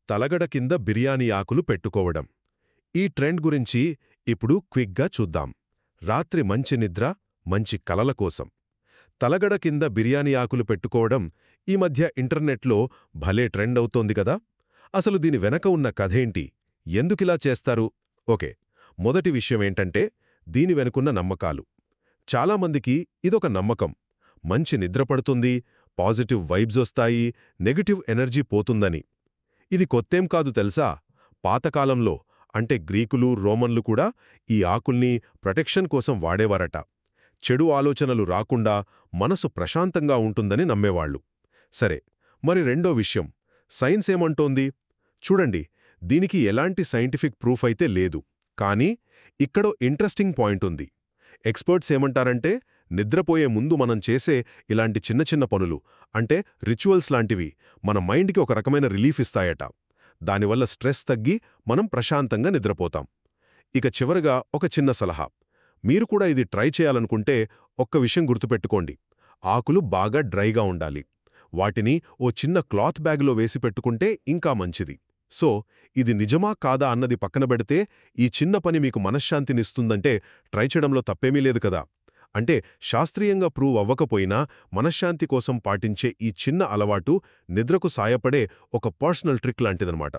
తలగడ కింద బిర్యానీ ఆకులు పెట్టుకోవడం. ఈ ట్రెండ్ గురించి ఇప్పుడు క్విక్గా చూద్దాం. రాత్రి మంచి నిద్ర, మంచి కలల కోసం తలగడ కింద బిర్యానీ ఆకులు పెట్టుకోవడం ఈ మధ్య ఇంటర్నెట్లో భలే ట్రెండ్ అవుతోంది కదా. అసలు దీని వెనక ఉన్న కథేంటి, ఎందుకిలా చేస్తారు? ఓకే, మొదటి విషయమేంటంటే దీని వెనుకున్న నమ్మకాలు. చాలామందికి ఇదొక నమ్మకం, మంచి నిద్ర పడుతుంది, పాజిటివ్ వైబ్స్ వస్తాయి, నెగటివ్ ఎనర్జీ పోతుందని. ఇది కొత్తేం కాదు తెలుసా. పాతకాలంలో అంటే గ్రీకులు, రోమన్లు కూడా ఈ ఆకుల్ని ప్రొటెక్షన్ కోసం వాడేవారట. చెడు ఆలోచనలు రాకుండా మనసు ప్రశాంతంగా ఉంటుందని నమ్మేవాళ్లు. సరే, మరి రెండో విషయం, సైన్స్ ఏమంటోంది? చూడండి, దీనికి ఎలాంటి సైంటిఫిక్ ప్రూఫ్ అయితే లేదు. కానీ ఇక్కడో ఇంట్రెస్టింగ్ పాయింట్ ఉంది. ఎక్స్పర్ట్స్ ఏమంటారంటే నిద్రపోయే ముందు మనం చేసే ఇలాంటి చిన్న చిన్న పనులు, అంటే రిచువల్స్ లాంటివి, మన మైండ్కి ఒక రకమైన రిలీఫ్ ఇస్తాయట. దానివల్ల స్ట్రెస్ తగ్గి మనం ప్రశాంతంగా నిద్రపోతాం. ఇక చివరగా ఒక చిన్న సలహా, మీరు కూడా ఇది ట్రై చేయాలనుకుంటే ఒక్క విషయం గుర్తుపెట్టుకోండి, ఆకులు బాగా డ్రైగా ఉండాలి. వాటిని ఓ చిన్న క్లాత్ బ్యాగ్లో వేసి పెట్టుకుంటే ఇంకా మంచిది. సో ఇది నిజమా కాదా అన్నది పక్కన పెడితే ఈ చిన్న పని మీకు మనశ్శాంతినిస్తుందంటే ట్రై చేయడంలో తప్పేమీ లేదు కదా. అంటే శాస్త్రీయంగా ప్రూవ్ అవ్వకపోయినా మనశ్శాంతి కోసం పాటించే ఈ చిన్న అలవాటు నిద్రకు సాయపడే ఒక పర్సనల్ ట్రిక్ లాంటిదనమాట.